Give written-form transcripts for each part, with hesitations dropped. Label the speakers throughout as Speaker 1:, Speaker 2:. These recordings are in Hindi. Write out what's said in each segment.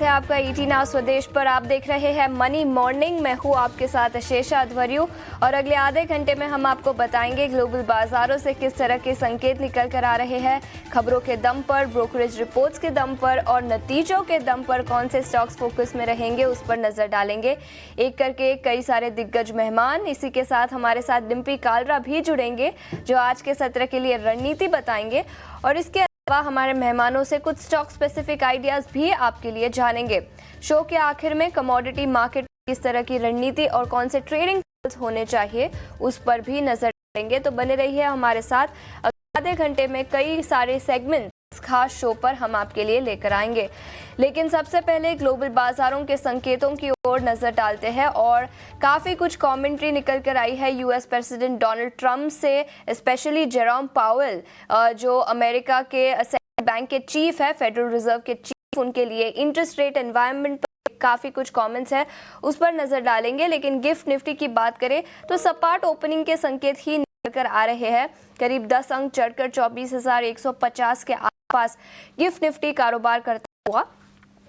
Speaker 1: है आपका ईटी नाउ स्वदेश पर। आप देख रहे हैं मनी मॉर्निंग। मैं हूँ आपके साथ शेषा अध्वर्यु और अगले आधे घंटे में हम आपको बताएंगे ग्लोबल बाजारों से किस तरह के संकेत निकल कर आ रहे हैं। खबरों के दम पर, ब्रोकरेज रिपोर्ट्स के दम पर और नतीजों के दम पर कौन से स्टॉक्स फोकस में रहेंगे उस पर नजर डालेंगे। एक करके कई सारे दिग्गज मेहमान, इसी के साथ हमारे साथ डिम्पी कालरा भी जुड़ेंगे जो आज के सत्र के लिए रणनीति बताएंगे और इसके हमारे मेहमानों से कुछ स्टॉक स्पेसिफिक आइडियाज भी आपके लिए जानेंगे। शो के आखिर में कमोडिटी मार्केट किस तरह की रणनीति और कौन से ट्रेडिंग होने चाहिए उस पर भी नजर डालेंगे। तो बने रहिए हमारे साथ। आधे घंटे में कई सारे सेगमेंट खास शो पर हम आपके लिए लेकर आएंगे, लेकिन सबसे पहले ग्लोबल बाजारों के संकेतों की ओर नजर डालते हैं और काफी कुछ कमेंट्री निकल कर आई है यूएस प्रेसिडेंट डोनाल्ड ट्रंप से, स्पेशली जेरोम पावेल जो अमेरिका के सेंट्रल बैंक के चीफ है, फेडरल रिजर्व के चीफ, उनके लिए इंटरेस्ट रेट एनवायरनमेंट पर काफी कुछ कमेंट्स है, उस पर नजर डालेंगे। लेकिन गिफ्ट निफ्टी की बात करें तो सपाट ओपनिंग के संकेत ही निकल कर आ रहे हैं। करीब 10 अंक चढ़कर 24,150 के पास गिफ्ट निफ्टी कारोबार करता हुआ।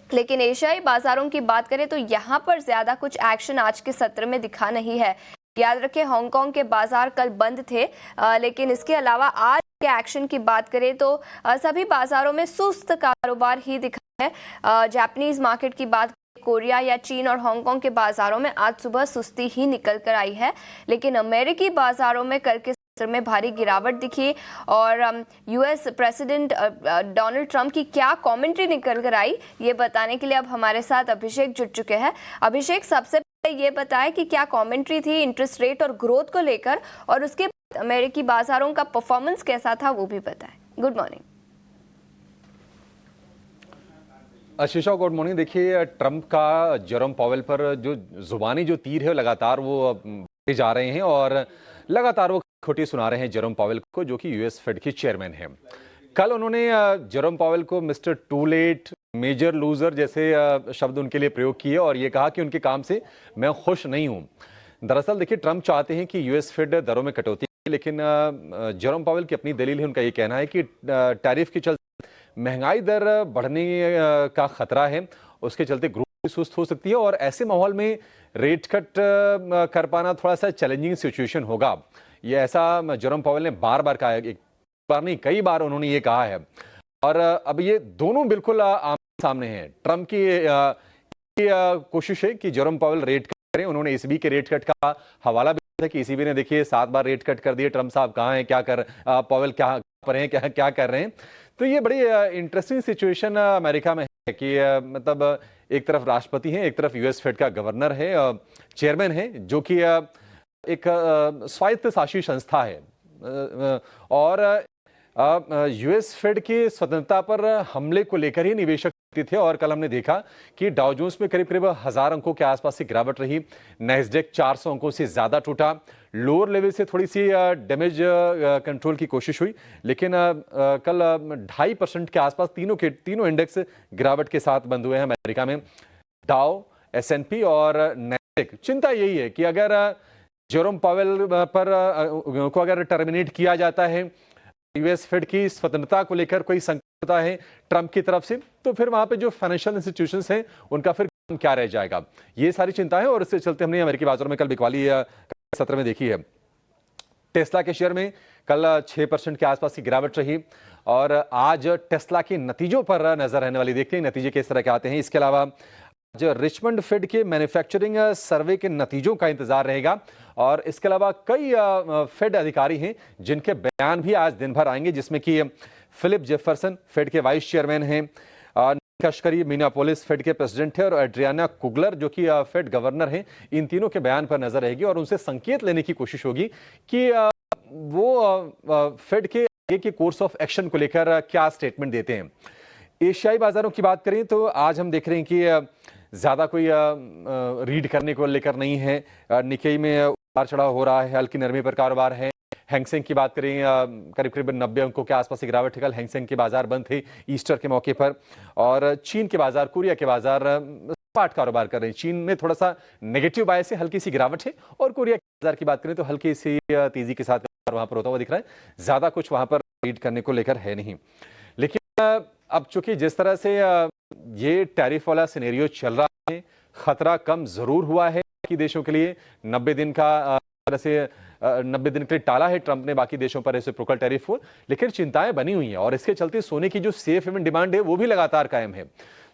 Speaker 1: लेकिन एशियाई बाजारों की बात करें तो यहां पर ज्यादा कुछ एक्शन आज के सत्र में दिखा नहीं है। याद रखें हांगकांग के बाजार कल बंद थे, लेकिन इसके अलावा आज के एक्शन की बात करें तो सभी बाजारों में सुस्त कारोबार ही दिखा है। जापानीज मार्केट की बात, कोरिया या चीन और हांगकांग के बाजारों में आज सुबह सुस्ती ही निकल कर आई है। लेकिन अमेरिकी बाजारों में कल के में भारी गिरावट दिखी और यूएस प्रेसिडेंट डोनाल्ड ट्रंप की क्या कमेंट्री निकल कर आई ये बताने के लिए अब हमारे साथ अभिषेक जुड़ चुके हैं। अभिषेक, सबसे पहले ये बताएं कि क्या कमेंट्री थी इंटरेस्ट रेट और ग्रोथ को लेकर, और उसके बाद अमेरिकी बाजारों का परफॉर्मेंस कैसा था वो भी बताएं। Good morning.
Speaker 2: Ashisha, good morning. देखिए, ट्रंप का जेरोम पावेल पर जो जुबानी जो तीर है लगातार वो जा रहे हैं और लगातार वो खोटी सुना रहे हैं जेरोम पावेल को, जो कि यूएस फेड के चेयरमैन हैं। कल उन्होंने जेरोम पावेल को mister too late, major loser जैसे शब्द उनके लिए प्रयोग किए और ये कहा कि उनके काम से मैं खुश नहीं हूं। दरअसल देखिए, ट्रंप चाहते हैं कि यूएस फेड दरों में कटौती, लेकिन जेरोम पावेल की अपनी दलील है, उनका ये कहना है कि टैरिफ के चलते महंगाई दर बढ़ने का खतरा है, उसके चलते ग्रोथ सुस्त हो सकती है और ऐसे माहौल में रेट कट कर पाना थोड़ा सा चैलेंजिंग सिचुएशन होगा। ये ऐसा जेरोम पावेल ने बार बार कहा है, एक बार नहीं कई बार उन्होंने ये कहा है और अब ये दोनों बिल्कुल आमने सामने हैं। ट्रंप की कोशिश है कि जेरोम पावेल रेट कट करें। उन्होंने ईसीबी के रेट कट का हवाला भी दिया था कि ईसीबी ने देखिए 7 बार रेट कट कर दिए। ट्रंप साहब कहाँ हैं, क्या कर पावेल क्या पर हैं, क्या कर रहे हैं। तो ये बड़ी इंटरेस्टिंग सिचुएशन अमेरिका में है कि मतलब एक तरफ राष्ट्रपति हैं, एक तरफ यूएस फेड का गवर्नर है, चेयरमैन है, जो कि एक स्वायत्त शासी संस्था है और यूएस फेड की स्वतंत्रता पर हमले को लेकर ही निवेशक थे। और कल हमने देखा कि डाउ जोन्स में करीब करीब 1000 अंकों के आसपास की गिरावट रही, नैस्डैक 400 अंकों से ज्यादा टूटा। लोअर लेवल से थोड़ी सी डैमेज कंट्रोल की कोशिश हुई, लेकिन कल 2.5% के आसपास तीनों इंडेक्स गिरावट के साथ बंद हुए हैं अमेरिका में, डाउ, एसएनपी और नैस्डैक। चिंता यही है कि अगर जेरोम पावेल पर को अगर टर्मिनेट किया जाता है, यूएस फेड की स्वतंत्रता को लेकर कोई संकट होता है ट्रंप की तरफ से, तो फिर वहां पे जो फाइनेंशियल इंस्टीट्यूशंस हैं उनका फिर क्या रह जाएगा, ये सारी चिंता है। और इससे चलते हमने अमेरिकी बाजारों में कल बिकवाली सत्र में देखी है। टेस्ला के शेयर में कल 6% के आसपास की गिरावट रही और आज टेस्ला के नतीजों पर नजर रहने वाली, देखते हैं नतीजे किस तरह के आते हैं। इसके अलावा जो रिचमंड फेड के मैन्युफैक्चरिंग सर्वे के नतीजों का इंतजार रहेगा और इसके अलावा कई फेड अधिकारी हैं जिनके बयान भी आज दिन भर आएंगे, जिसमें कि फिलिप जेफरसन फेड के वाइस चेयरमैन हैं, कश्करी मिनियापोलिस फेड के प्रेसिडेंट है और एड्रियाना कुगलर जो कि फेड गवर्नर हैं। इन तीनों के बयान पर नजर रहेगी और उनसे संकेत लेने की कोशिश होगी कि वो फेड के आगे के कोर्स ऑफ एक्शन को लेकर क्या स्टेटमेंट देते हैं। एशियाई बाजारों की बात करें तो आज हम देख रहे हैं कि ज्यादा कोई रीड करने को लेकर नहीं है। निकेई में उतार चढ़ाव हो रहा है, हल्की नरमी पर कारोबार है। हैंगसेंग की बात करें, करीब करीब 90 अंकों के आसपास गिरावट है। कल हैंगसेंग के बाजार बंद थे ईस्टर के मौके पर और चीन के बाजार, कोरिया के बाजार सपाट कारोबार कर रहे हैं। चीन में थोड़ा सा नेगेटिव बायस से हल्की सी गिरावट है और कोरिया के बाजार की बात करें तो हल्की सी तेजी के साथ वहां पर होता हुआ दिख रहा है। ज्यादा कुछ वहां पर रीड करने को लेकर है नहीं। लेकिन अब चूंकि जिस तरह से ये टैरिफ वाला सिनेरियो चल रहा है, खतरा कम जरूर हुआ है बाकी देशों के लिए। 90 दिन का तरह से 90 दिन के लिए टाला है ट्रंप ने बाकी देशों पर रेसिप्रोकल टैरिफ को, लेकिन चिंताएं बनी हुई हैं और इसके चलते सोने की जो सेफ हेवन डिमांड है वो भी लगातार कायम है।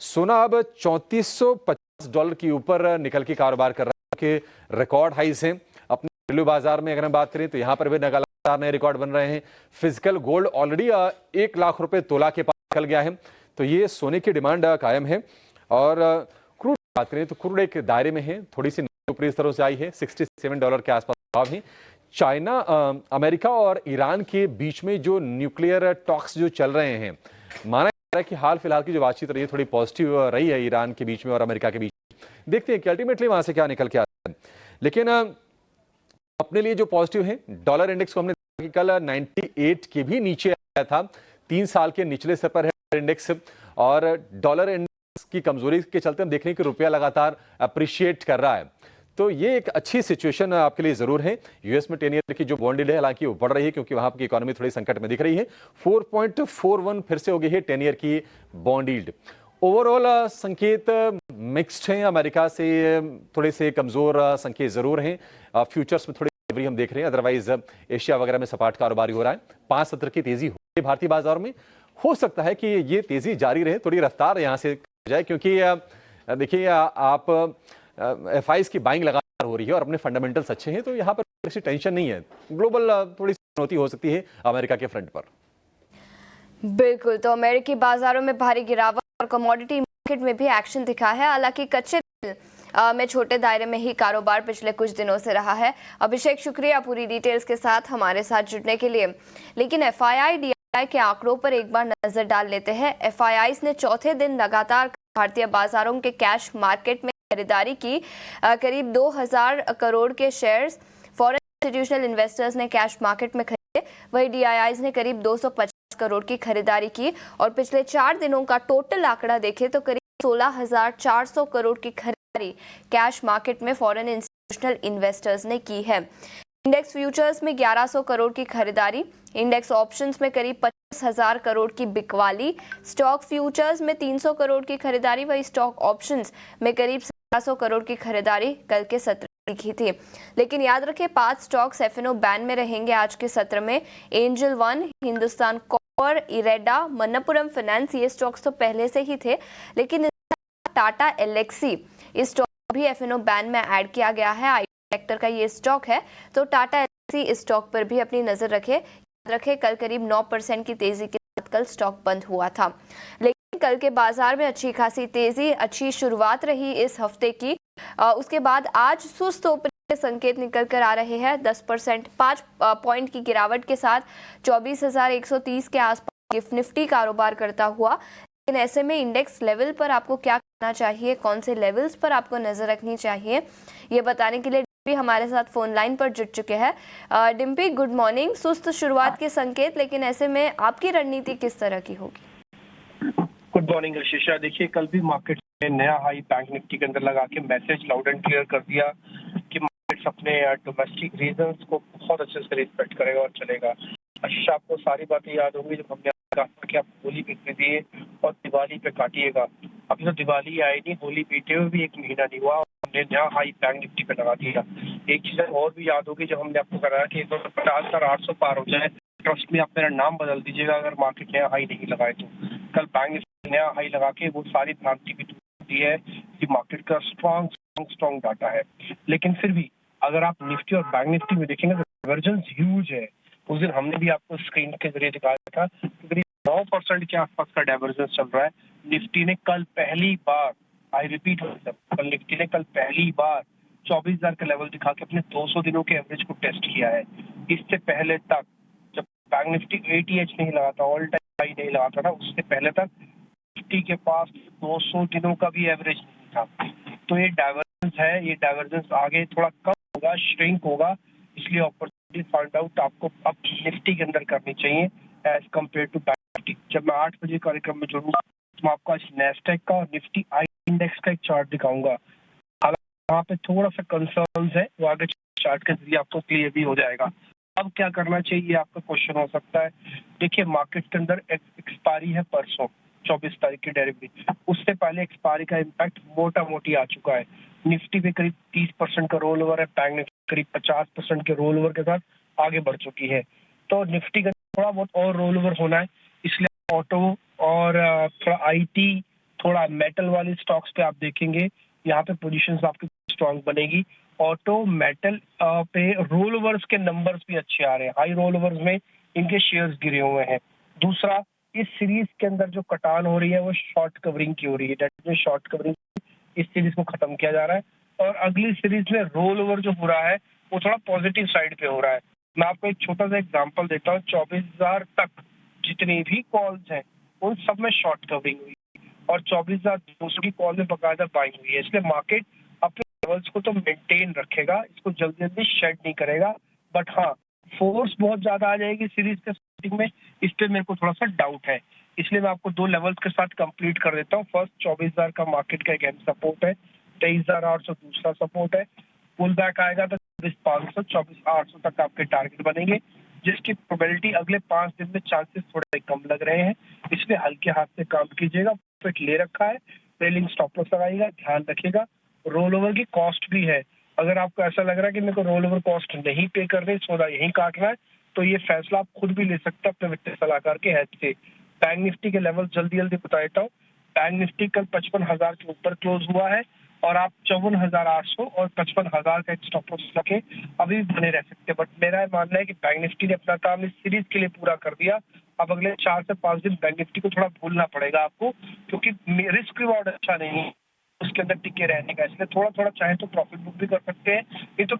Speaker 2: सोना अब $3450 के ऊपर निकल के कारोबार कर रहा है कि रिकॉर्ड हाइस हैं। अपने घरेलू बाजार में अगर हम बात करें तो यहाँ पर भी लगातार नए रिकॉर्ड बन रहे हैं। फिजिकल गोल्ड ऑलरेडी 1 लाख रुपए तोला के पास निकल गया है, तो ये सोने की डिमांड कायम है। और क्रूड बात करें तो क्रूड एक दायरे में है, थोड़ी सी ऊपरी स्तरों से आई है, $67 के आसपास भाव है। चाइना, अमेरिका और ईरान के बीच में जो न्यूक्लियर टॉक्स जो चल रहे हैं, माना जा रहा है कि हाल फिलहाल की जो बातचीत रही है थोड़ी पॉजिटिव रही है ईरान के बीच में और अमेरिका के बीच में। देखते हैं कि अल्टीमेटली वहां से क्या निकल के आता है। लेकिन अपने लिए जो पॉजिटिव है, डॉलर इंडेक्स को हमने देखा कि कल 98 के भी नीचे आया था, 3 साल के निचले स्तर पर है इंडेक्स। और डॉलर इंडेक्स की कमजोरी के चलते हम देख रहे हैं कि रुपया लगातार अप्रिशिएट कर रहा है, तो ये एक अच्छी सिचुएशन आपके लिए जरूर है। यूएस में 10 ईयर की जो बॉन्ड यील्ड है हालांकि वो बढ़ रही है क्योंकि वहां की इकोनॉमी थोड़ी संकट में दिख रही है। 4.41 फिर से हो गई है 10 ईयर की बॉन्ड यील्ड। ओवरऑल संकेत मिक्स्ड हैं, अमेरिका से थोड़े से कमजोर संकेत जरूर हैं। फ्यूचर्स में थोड़ी डिलीवरी हम देख रहे हैं, अदरवाइज एशिया वगैरह में सपाट कारोबार हो रहा है। 5 सत्र की तेजी हो रही है भारतीय बाजार में। हो सकता है कि ये तेजी जारी रहे, थोड़ी रफ्तार यहाँ से जाए, क्योंकि देखिए आप एफआईज की बाइंग लगातार हो रही है और अपने फंडामेंटल्स अच्छे हैं, तो यहाँ पर ऐसी टेंशन नहीं है। ग्लोबल थोड़ी सी चुनौती हो सकती है अमेरिका के फ्रंट पर।
Speaker 1: बिल्कुल, तो अमेरिकी बाजारों में भारी गिरावट और कमोडिटी मार्केट में भी एक्शन दिखा है। हालांकि कच्चे तेल में छोटे दायरे में ही कारोबार पिछले कुछ दिनों से रहा है। अभिषेक, शुक्रिया पूरी डिटेल्स के साथ हमारे साथ जुड़ने के लिए। लेकिन एफआईआई डीआईआई के आंकड़ों पर एक बार नजर डाल लेते हैं। एफआईआई ने चौथे दिन लगातार भारतीय बाजारों के कैश मार्केट में खरीदारी की। करीब 2000 करोड़ के शेयर्स फॉरेन इंस्टीट्यूशनल इन्वेस्टर्स ने कैश मार्केट में खरीदे। वहीं डीआईआई ने करीब 250 करोड़ की खरीदारी की और पिछले 4 दिनों का टोटल आंकड़ा देखें तो करीब 16,400 करोड़ की खरीदारी कैश मार्केट में फॉरेन इंस्टीट्यूशनल इन्वेस्टर्स ने की है। इंडेक्स फ्यूचर्स में 1100 करोड़ की खरीदारी, इंडेक्स ऑप्शंस में करीब 25,000 करोड़ की बिकवाली, स्टॉक फ्यूचर्स में 300 करोड़ की खरीदारी, वही स्टॉक ऑप्शंस में करीब 1700 करोड़ की खरीदारी कल के सत्र में की थी। लेकिन याद रखें 5 स्टॉक्स एफएनओ बैन में रहेंगे आज के सत्र में। Angel One, Hindustan Copper, IREDA, Manappuram Finance, ये स्टॉक्स तो पहले से ही थे, लेकिन टाटा एलेक्सी इस स्टॉक भी एफएनओ बैन में ऐड किया गया है। आई सेक्टर का ये स्टॉक है, तो टाटा एलेक्सी इस स्टॉक पर भी अपनी नजर रखें। याद रखें कल करीब 9% की तेजी के साथ कल स्टॉक बंद हुआ था, लेकिन कल के बाजार में अच्छी खासी तेजी, अच्छी शुरुआत रही इस हफ्ते की। उसके बाद आज सुस्त ऊपरी के संकेत निकल कर आ रहे हैं। 10% 5 पॉइंट की गिरावट के साथ 24,130 के आसपास गिफ्ट निफ्टी कारोबार करता हुआ। लेकिन ऐसे में इंडेक्स लेवल पर आपको क्या करना चाहिए, कौन से लेवल्स पर आपको नजर रखनी चाहिए, ये बताने के लिए डिम्पी हमारे साथ फोन लाइन पर जुड़ चुके हैं। Dimpy, good morning. सुस्त शुरुआत के संकेत, लेकिन ऐसे में आपकी रणनीति किस तरह की होगी?
Speaker 3: Good morning Ashisha. देखिए कल भी मार्केट ने नया हाई बैंक निफ्टी के अंदर लगा के मैसेज लाउड एंड क्लियर कर दिया कि मार्केट्स अपने डोमेस्टिक रीजंस को बहुत अच्छे से रिस्पेक्ट करेगा और चलेगा। आशीषा, आपको सारी बातें याद होंगी जब हमने कहा कि आप होली पे खरीदिए और दिवाली पे काटिएगा। अभी तो दिवाली आई नहीं, होली बीते हुए भी 1 महीना नहीं हुआ, हमने नया हाई बैंक निफ्टी पे लगा दिया। एक चीज और भी याद होगी जब हमने आपको कराया कि 50,800 पार हो जाए, ट्रस्ट में आप मेरा नाम बदल दीजिएगा अगर मार्केट नया हाई नहीं लगाए तो। कल बैंक निफ्टी नया हाई लगा के वो सारी भ्रांति भी दी है कि मार्केट का स्ट्रॉन्ग डाटा है। लेकिन फिर भी अगर आप निफ्टी और बैंक निफ्टी में देखेंगे तो डाइवर्जेंस ह्यूज है। उस दिन हमने भी आपको स्क्रीन के जरिए दिखाया था कि 9% के आसपास का डाइवर्जेंस चल रहा है। निफ्टी ने कल पहली बार, आई रिपीट, कल निफ्टी ने कल पहली बार 24,000 का लेवल दिखा के अपने 200 दिनों के एवरेज को टेस्ट किया है। इससे पहले तक जब बैंक निफ्टी ATH नहीं लगा था, ऑल टाइम हाई नहीं लगा था ना, उससे पहले तक निफ्टी के पास 200 दिनों का भी एवरेज नहीं था। तो ये डाइवर्जेंस है, ये डाइवर्जेंस आगे थोड़ा कम होगा, श्रिंक होगा, इसलिए अपॉर्चुनिटी फाइंड आउट आपको अब निफ्टी के अंदर करनी चाहिए as compare to bank Nifty. जब मैं 8 बजे कार्यक्रम में जुड़ूंगा तो मैं आपको आज नेस्डेक का और निफ्टी आई इंडेक्स का एक चार्ट दिखाऊंगा। अगर वहाँ पे थोड़ा सा कंसर्न्स है वो आगे चार्ट के जरिए आपको क्लियर भी हो जाएगा। अब क्या करना चाहिए आपका क्वेश्चन हो सकता है। देखिए मार्केट के अंदर एक्सपायरी है परसों, 24 तारीख की डायरेक्टली, उससे पहले एक्सपायरी का इम्पैक्ट मोटा मोटी आ चुका है। निफ्टी पे करीब 30% का रोल ओवर है, बैंक निफ्टी करीब 50% के रोल ओवर के साथ आगे बढ़ चुकी है। तो निफ्टी का थोड़ा बहुत और रोल ओवर होना है, इसलिए ऑटो और थोड़ा आईटी, थोड़ा मेटल वाली स्टॉक्स पे आप देखेंगे, यहाँ पे पोजीशंस आपकी स्ट्रांग बनेगी। ऑटो मेटल पे रोल ओवर्स के नंबर्स भी अच्छे आ रहे हैं, हाई रोल ओवर्स में इनके शेयर्स गिरे हुए हैं। दूसरा, इस सीरीज के अंदर जो कटान हो रही है वो शॉर्ट कवरिंग की हो रही है, दैट इज शॉर्ट कवरिंग, इस सीरीज को खत्म किया जा रहा है और अगली सीरीज में रोल ओवर जो हो रहा है वो थोड़ा पॉजिटिव साइड पे हो रहा है। मैं आपको एक छोटा सा एग्जांपल देता हूँ, 24,000 तक जितनी भी कॉल्स हैं उन सब में शॉर्ट कवरिंग हुई और 24,200 की कॉल में बकायदा बाइंग हुई है। इसलिए मार्केट अपने लेवल्स को तो मेंटेन रखेगा, इसको जल्दी जल्दी शेड नहीं करेगा, बट हाँ फोर्स बहुत ज्यादा आ जाएगी सीरीज के स्टार्टिंग में, इस पे मेरे को थोड़ा सा डाउट है। इसलिए मैं आपको 2 लेवल्स के साथ कंप्लीट कर देता हूँ। फर्स्ट 24,000 का मार्केट का एक अहम सपोर्ट है, 23,800 दूसरा सपोर्ट है, पुल बैक आएगा तो 24,500 24,800 तक आपके टारगेट बनेंगे, जिसकी प्रोबेबिलिटी अगले 5 दिन में चांसेस थोड़े कम लग रहे हैं, इसलिए हल्के हाथ से काम कीजिएगा। प्रॉफिट ले रखा है, ट्रेलिंग स्टॉप लॉस लगाइएगा, ध्यान रखिएगा। रोल ओवर की कॉस्ट भी है, अगर आपको ऐसा लग रहा है कि मेरे को रोल ओवर कॉस्ट नहीं पे करनी, सौदा यहीं काटना है, तो ये फैसला आप खुद भी ले सकते हैं अपने वित्तीय सलाहकार के हेल्प से। बैंक निफ्टी के लेवल जल्दी जल्दी बता देता हूँ। बैंक निफ्टी कल 55,000 के ऊपर क्लोज हुआ है और आप 54,800 और 55,000 का एक स्टॉप लॉस लगे अभी भी बने रह सकते हैं, बट मेरा मानना है कि बैंक निफ्टी ने अपना काम इस सीरीज के लिए पूरा कर दिया। अब अगले 4 से 5 दिन बैंक निफ्टी को थोड़ा भूलना पड़ेगा आपको, क्योंकि रिस्क रिवॉर्ड अच्छा नहीं है उसके अंदर टिके रहने का, इसलिए थोड़ा थोड़ा चाहे तो प्रॉफिट बुक भी कर सकते हैं, नहीं तो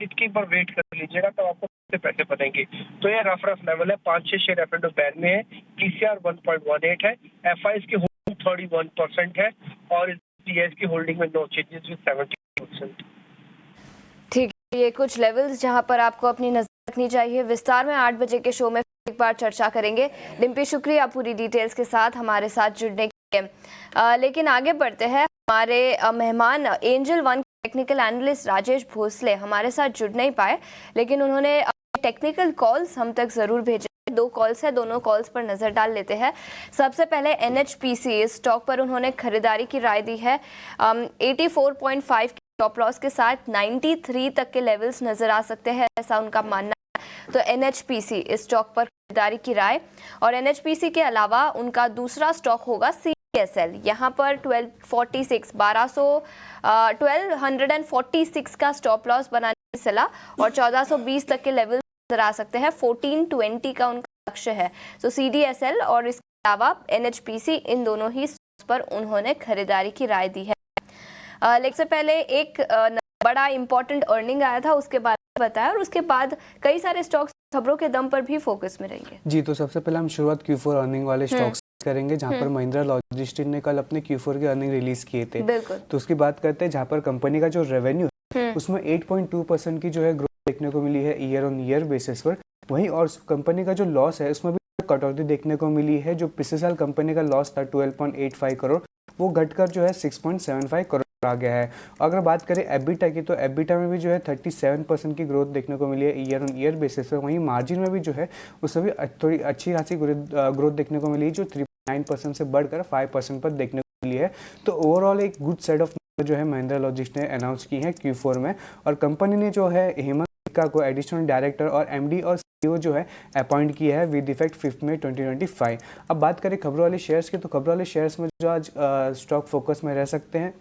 Speaker 3: इसके ऊपर वेट कर लीजिएगा तब आपको पैसे बनेंगे। तो ये रफ लेवल है, 5-6 शेयर F&O बैन में है, TCR 1.18 है, FIs की होल्डिंग 31% है और TS की होल्डिंग में नो चेंजेस विद 70%।
Speaker 1: ठीक है, ये कुछ लेवल्स जहां पर आपको अपनी नजर रखनी चाहिए। विस्तार में 8 बजे के शो में एक बार चर्चा करेंगे। डिम्पी, शुक्रिया पूरी डिटेल्स के साथ हमारे साथ जुड़ने के लिए। लेकिन आगे बढ़ते हैं, हमारे मेहमान Angel One technical analyst Rajesh Bhosale हमारे साथ जुड़ नहीं पाए, लेकिन उन्होंने टेक्निकल कॉल्स हम तक जरूर भेजे। 2 कॉल्स है, दोनों कॉल्स पर नजर डाल लेते हैं। सबसे पहले NHPC, इस स्टॉक पर उन्होंने खरीदारी की राय दी है। 84.5 की स्टॉप लॉस के साथ 93 तक के लेवल्स नजर आ सकते हैं, ऐसा उनका मानना है। तो NHPC इस स्टॉक पर खरीदारी की राय। और NHPC के अलावा उनका दूसरा स्टॉक होगा CDSL, यहाँ पर 1246 का स्टॉप लॉस बनाने की सलाह और 1420 तक के लेवल नजर आ सकते हैं। 1420 का उनका लक्ष्य है। तो CDSL और इसके अलावा NHPC, इन दोनों ही स्टॉक्स पर उन्होंने खरीदारी की राय दी है। लेकिन से पहले एक बड़ा इंपॉर्टेंट अर्निंग आया था, उसके बारे में बताया, और उसके बाद कई सारे स्टॉक्स खबरों के दम पर भी फोकस में रहेंगे।
Speaker 4: जी, तो सबसे पहले हम शुरुआत Q4 अर्निंग वाले स्टॉक्स करेंगे, जहां पर महिंद्रा लॉजिस्टिक्स ने कल अपने Q4 के अर्निंग रिलीज किए थे।
Speaker 1: बिल्कुल।
Speaker 4: तो उसकी बात करते हैं, जहां पर कंपनी का जो रेवेन्यू उसमें 8.2% की जो है ग्रोथ देखने को मिली है ईयर ऑन ईयर बेसिस पर। वहीं और कंपनी का जो लॉस है उसमें भी कटौती देखने को मिली है। जो पिछले साल कंपनी का लॉस था 12.85 करोड़, वो घटकर जो है 6.75 करोड़ आ गया है। अगर बात करें एबिटा की, तो एबिटा में भी जो है 37% की ग्रोथ देखने को मिली है ईयर ऑन ईयर बेसिस पर। वहीं मार्जिन में भी जो है उसमें भी थोड़ी अच्छी खासी ग्रोथ देखने को मिली है, जो 3.9% से बढ़कर 5% पर देखने को मिली है। तो ओवरऑल एक गुड सेट ऑफ जो है महिंद्रा लॉजिस्टिक्स ने अनाउंस की है Q4 में। और कंपनी ने जो है हेमंत को एडिशनल डायरेक्टर और MD और CEO जो है अपॉइंट किया है विद इफेक्ट 5 मई 2025। अब बात करें खबरों वाले शेयर्स की, तो खबरों वाले शेयर्स में जो आज स्टॉक फोकस में रह सकते हैं,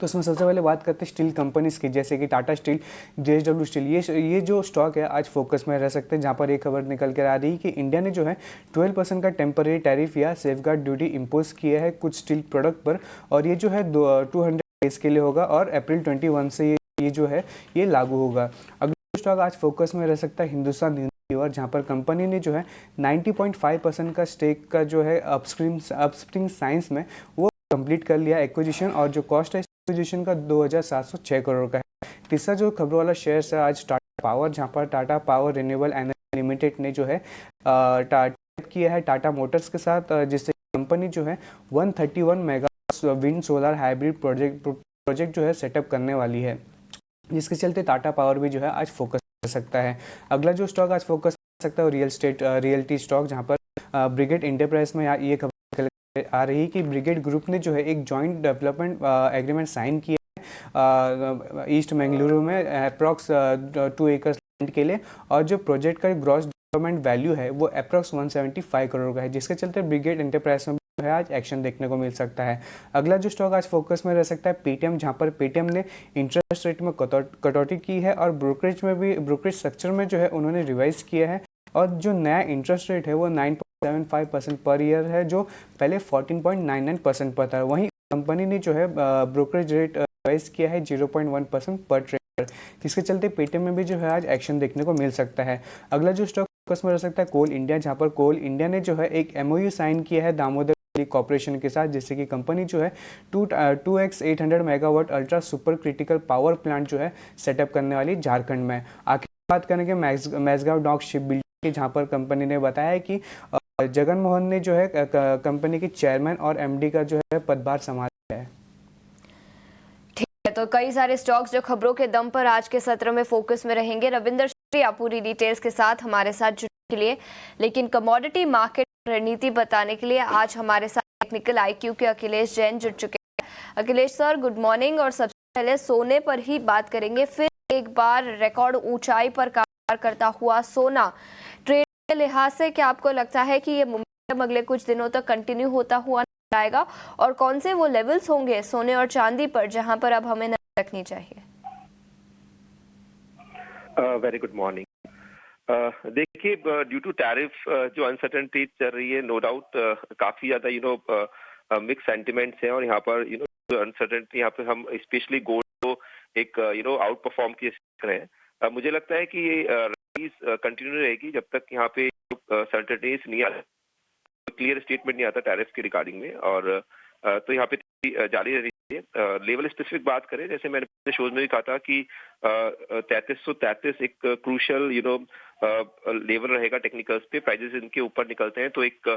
Speaker 4: तो उसमें सबसे पहले बात करते हैं स्टील कंपनीज की, जैसे कि टाटा स्टील, JSW स्टील। ये जो स्टॉक है आज फोकस में रह सकते हैं, जहां पर एक खबर निकल कर आ रही है कि इंडिया ने जो है 12% का टेम्पररी टैरिफ या सेफगार्ड ड्यूटी इम्पोज किया है कुछ स्टील प्रोडक्ट पर, और ये जो है 200 डेज के लिए होगा और अप्रैल 21 से ये जो है ये लागू होगा। अगला स्टॉक आज फोकस में रह सकता है हिंदुस्तान यूनिलीवर, जहां पर कंपनी ने जो है 90.5% का स्टेक का जो है अपस्ट्रीम साइंस में वो कंप्लीट कर लिया एक्विजिशन, और जो कॉस्ट है एक्विजिशन का 2,706 करोड़ का है। तीसरा जो खबरों वाला शेयर है आज टाटा पावर, जहां पर Tata power renewable energy limited ने जो है किया है टाटा मोटर्स के साथ, जिससे कंपनी जो है 131 mega wind solar hybrid project जो है सेटअप करने वाली है, जिसके चलते टाटा पावर भी जो है आज फोकस कर सकता है। अगला जो स्टॉक आज फोकस कर सकता है रियल्टी स्टॉक, जहां पर ब्रिगेड इंटरप्राइज में ये खबर आ रही है कि ब्रिगेड ग्रुप ने जो है एक जॉइंट डेवलपमेंट एग्रीमेंट साइन किया है ईस्ट मंगलुरु में अप्रॉक्स 2 एकड़ लैंड के लिए, और जो प्रोजेक्ट का ग्रॉस डेवलपमेंट वैल्यू है वो अप्रॉक्स 175 करोड़ का है, जिसके चलते ब्रिगेड एंटरप्राइज में जो है आज एक्शन देखने को मिल सकता है। अगला जो स्टॉक आज फोकस में रह सकता है पेटीएम, जहां पर पेटीएम ने इंटरेस्ट रेट में कटौती की है और ब्रोकरेज में भी, ब्रोकरेज स्ट्रक्चर में जो है उन्होंने रिवाइज किया है, और जो नया इंटरेस्ट रेट है वो 9.75% पर ईयर है, जो पहले 14.99% पर था। वहीं कंपनी ने जो है ब्रोकरेज रेट रिवाइज किया है 0.1% पर ट्रेडर, जिसके चलते पेटीएम में भी जो है आज एक्शन देखने को मिल सकता है। अगला जो स्टॉक फोकस में रह सकता है कोल इंडिया, जहां पर कोल इंडिया ने जो है एक MOU साइन किया है दामोदर कॉर्पोरेशन के साथ, जिससे कि कंपनी जो है 2x 800 megawatt ultra super critical power plant जो है सेटअप करने वाली झारखंड में। आखिर बात करेंगे मैसगांव डॉक शिप बिल्डिंग की, जहां पर कंपनी ने बताया है कि जगन मोहन ने जो है कंपनी के चेयरमैन और MD का जो है पदभार संभाला है।
Speaker 1: ठीक है, तो कई सारे स्टॉक्स जो खबरों के दम पर आज के सत्र में फोकस में रहेंगे। रविंदर शुक्रिया पूरी डिटेल्स के साथ हमारे साथ जुड़ने के लिए। लेकिन कमोडिटी मार्केट रणनीति बताने के लिए आज हमारे साथ टेक्निकल IQ के अखिलेश जैन जुड़ चुके हैं। Akhilesh sir, good morning. और सबसे पहले सोने पर ही बात करेंगे। फिर एक बार रिकॉर्ड ऊंचाई पर कारोबार करता हुआ सोना, ट्रेड के लिहाज से क्या आपको लगता है कि ये मोमेंटम अगले कुछ दिनों तक कंटिन्यू होता हुआ नजर आएगा, और कौन से वो लेवल्स होंगे सोने और चांदी पर जहां पर अब हमें नजर रखनी चाहिए?
Speaker 5: Very good morning. देखिए, ड्यू टू टैरिफ जो अनसर्टेनिटी चल रही है, नो डाउट काफी ज्यादा मिक्स सेंटिमेंट्स हैं, और यहाँ पर अनसर्टेनिटी, यहाँ पर हम स्पेशली गोल्ड को एक आउट परफॉर्म किए रहे हैं। मुझे लगता है कि ये कंटिन्यू रहेगी जब तक यहाँ पे सर्टेनिटीज नहीं आता, क्लियर स्टेटमेंट नहीं आता टैरिफ के रिगार्डिंग में, और तो यहाँ पे जारी रह रही है। लेवल स्पेसिफिक बात करें, जैसे मैंने अपने शोज में भी कहा था कि 3333 एक क्रूशियल लेवल रहेगा टेक्निकल्स पे। प्राइजेस इनके ऊपर निकलते हैं तो एक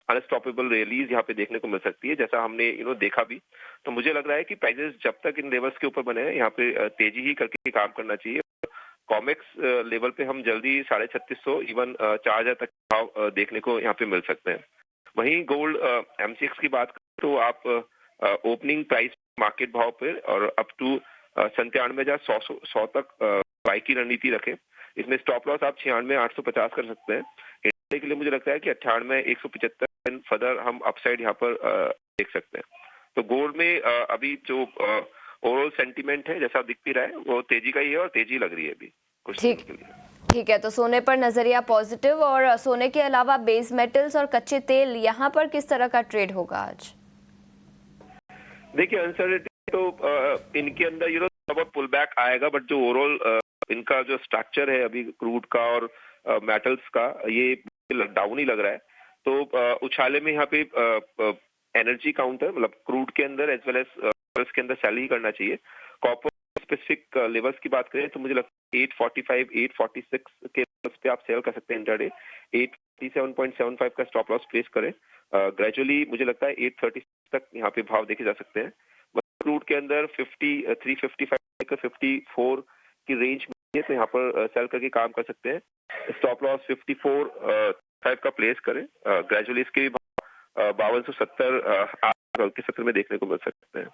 Speaker 5: अनस्टॉपेबल रैलीज यहाँ पे देखने को मिल सकती है, जैसा हमने देखा भी। तो मुझे लग रहा है कि प्राइजेस जब तक इन लेवल्स के ऊपर बने हैं, यहाँ पे तेजी ही करके काम करना चाहिए। कॉमेक्स लेवल पे हम जल्दी 3650 इवन 4000 तक भाव देखने को यहाँ पे मिल सकते हैं। वहीं गोल्ड MCX की बात करें तो आप ओपनिंग प्राइस मार्केट भाव पर और अप टू 97,100 तक बाई की रणनीति रखें। इसमें स्टॉप लॉस आप 96,850 कर सकते हैं। इंडिया के लिए मुझे लगता है कि 98,175 फर्दर हम अपसाइड यहाँ पर देख सकते हैं। तो गोल्ड में अभी जो ओवरऑल सेंटीमेंट है, जैसा दिख भी रहा है, वो तेजी का ही है और तेजी लग रही है अभी कुछ दिन के लिए।
Speaker 1: ठीक है, तो सोने पर नजरिया पॉजिटिव, और सोने के अलावा बेस मेटल्स और कच्चे तेल, यहाँ पर किस तरह का ट्रेड होगा आज?
Speaker 5: देखिए, अनसर्टेनिटी तो इनके अंदर बहुत पुल बैक आएगा, बट जो ओवरऑल इनका जो स्ट्रक्चर है अभी क्रूड का और मेटल्स का, ये डाउन ही लग रहा है। तो उछाले में यहाँ पे एनर्जी काउंटर, मतलब क्रूड के अंदर एज वेल एज के अंदर सेल ही करना चाहिए। कॉपर स्पेसिफिक लेवल्स की बात करें तो मुझे लगता है 845, 846 के लेवल्स पे आप सेल कर सकते हैं इंट्राडे। 847.75 का स्टॉप लॉस प्लेस करें। ग्रेजुअली मुझे लगता है 830 तक यहाँ पे भाव देखे जा सकते हैं। क्रूड के अंदर 355 54 की रेंज में है, तो यहाँ पर सेल करके काम कर सकते हैं। स्टॉप लॉस 54.5 का प्लेस करें। ग्रेजुअली इसके भी 5270 के सत्र में देखने को मिल सकते हैं।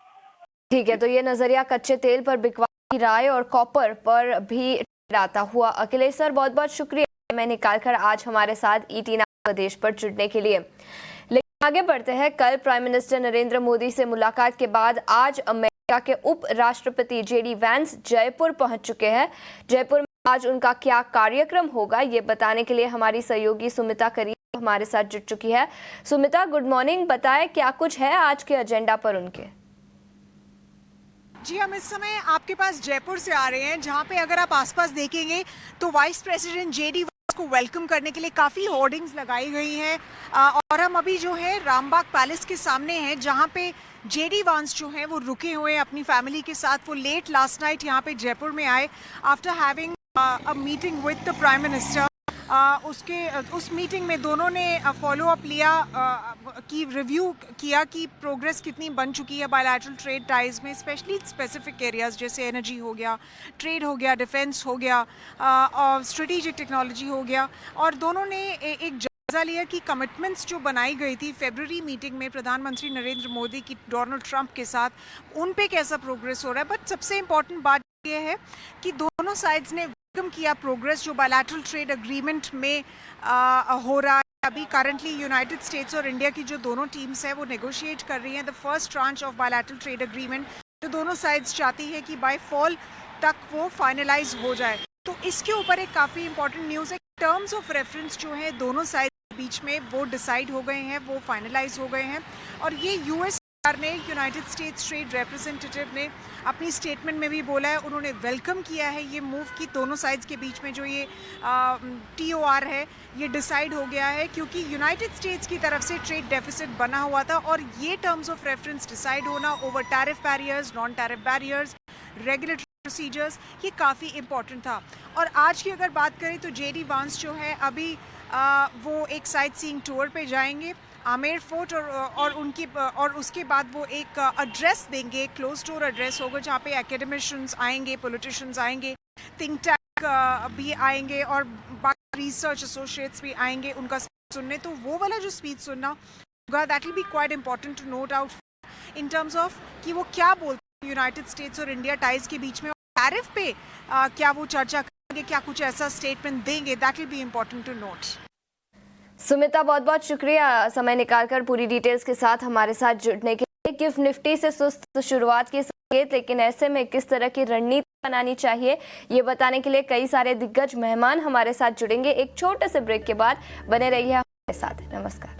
Speaker 1: ठीक है, तो ये नजरिया कच्चे तेल पर बिकवा की राय और कॉपर पर भी आता हुआ। अखिलेश सर, बहुत बहुत शुक्रिया मैं निकालकर आज हमारे साथ ET प्रदेश पर जुड़ने के लिए। लेकिन आगे बढ़ते हैं। कल प्राइम मिनिस्टर नरेंद्र मोदी से मुलाकात के बाद आज अमेरिका के उप राष्ट्रपति JD वैंस जयपुर पहुंच चुके हैं। जयपुर में आज उनका क्या कार्यक्रम होगा, ये बताने के लिए हमारी सहयोगी सुमिता करीम हमारे साथ जुड़ चुकी है। Sumita, good morning. बताएं क्या कुछ है आज के एजेंडा पर उनके?
Speaker 6: जी, हम इस समय आपके पास जयपुर से आ रहे हैं, जहां पे अगर आप आसपास देखेंगे तो वाइस प्रेसिडेंट JD वैंस को वेलकम करने के लिए काफ़ी होर्डिंग्स लगाई गई हैं। और हम अभी जो है रामबाग पैलेस के सामने हैं, जहां पे JD वैंस जो है वो रुके हुए हैं अपनी फैमिली के साथ। वो लेट लास्ट नाइट यहाँ पे जयपुर में आए after having a meeting with the prime minister. उस मीटिंग में दोनों ने फॉलो अप लिया, की रिव्यू किया कि प्रोग्रेस कितनी बन चुकी है बायलैटरल ट्रेड टाइज में, स्पेशली स्पेसिफिक एरियाज जैसे एनर्जी हो गया, ट्रेड हो गया, डिफेंस हो गया, और स्ट्रेटेजिक टेक्नोलॉजी हो गया। और दोनों ने एक जायजा लिया कि कमिटमेंट्स जो बनाई गई थी फरवरी मीटिंग में प्रधानमंत्री नरेंद्र मोदी की डोनाल्ड ट्रंप के साथ, उन पे कैसा प्रोग्रेस हो रहा है। बट सबसे इम्पोर्टेंट बात यह है कि दोनों साइड्स ने वेलकम किया प्रोग्रेस जो बायलैटरल ट्रेड एग्रीमेंट में हो रहा है। अभी करंटली यूनाइटेड स्टेट्स और इंडिया की जो दोनों टीम्स है वो नेगोशिएट कर रही हैं the first tranche of bilateral trade agreement, जो दोनों साइड्स चाहती है कि बाय फॉल तक वो फाइनलाइज हो जाए। तो इसके ऊपर एक काफ़ी इंपॉर्टेंट न्यूज़ है। टर्म्स ऑफ रेफरेंस जो है दोनों साइड के बीच में वो डिसाइड हो गए हैं, वो फाइनलाइज हो गए हैं। और ये यूएस ने, यूनाइटेड स्टेट्स ट्रेड रिप्रेजेंटेटिव ने अपनी स्टेटमेंट में भी बोला है, उन्होंने वेलकम किया है ये मूव कि दोनों साइड्स के बीच में जो ये TOR है ये डिसाइड हो गया है, क्योंकि यूनाइटेड स्टेट्स की तरफ से ट्रेड डेफिसिट बना हुआ था और ये टर्म्स ऑफ रेफरेंस डिसाइड होना over tariff barriers, non tariff barriers, regulatory procedures, ये काफ़ी इंपॉर्टेंट था। और आज की अगर बात करें तो JD वांस जो है अभी वो एक साइट सीइंग टूर पे जाएंगे आमेर फोर्ट और उसके बाद वो एक एड्रेस देंगे, क्लोज डोर एड्रेस होगा जहाँ पे एकेडमिशियंस आएंगे, पॉलिटिशियंस आएंगे, थिंक टैंक भी आएंगे और बाकी रिसर्च एसोसिएट्स भी आएंगे उनका स्पीच सुनने। तो वो वाला जो स्पीच सुनना होगा that will be quite important to note out in terms of कि वो क्या बोलते हैं यूनाइटेड स्टेट्स और इंडिया टाइज के बीच में, टैरिफ पे क्या वो चर्चा करेंगे, क्या कुछ ऐसा स्टेटमेंट देंगे, that will be important to note.
Speaker 1: Sumita, बहुत बहुत शुक्रिया समय निकालकर पूरी डिटेल्स के साथ हमारे साथ जुड़ने के लिए। गिफ्ट निफ्टी से सुस्त शुरुआत के संकेत, लेकिन ऐसे में किस तरह की रणनीति बनानी चाहिए ये बताने के लिए कई सारे दिग्गज मेहमान हमारे साथ जुड़ेंगे। एक छोटे से ब्रेक के बाद बने रहिए हमारे साथ। नमस्कार।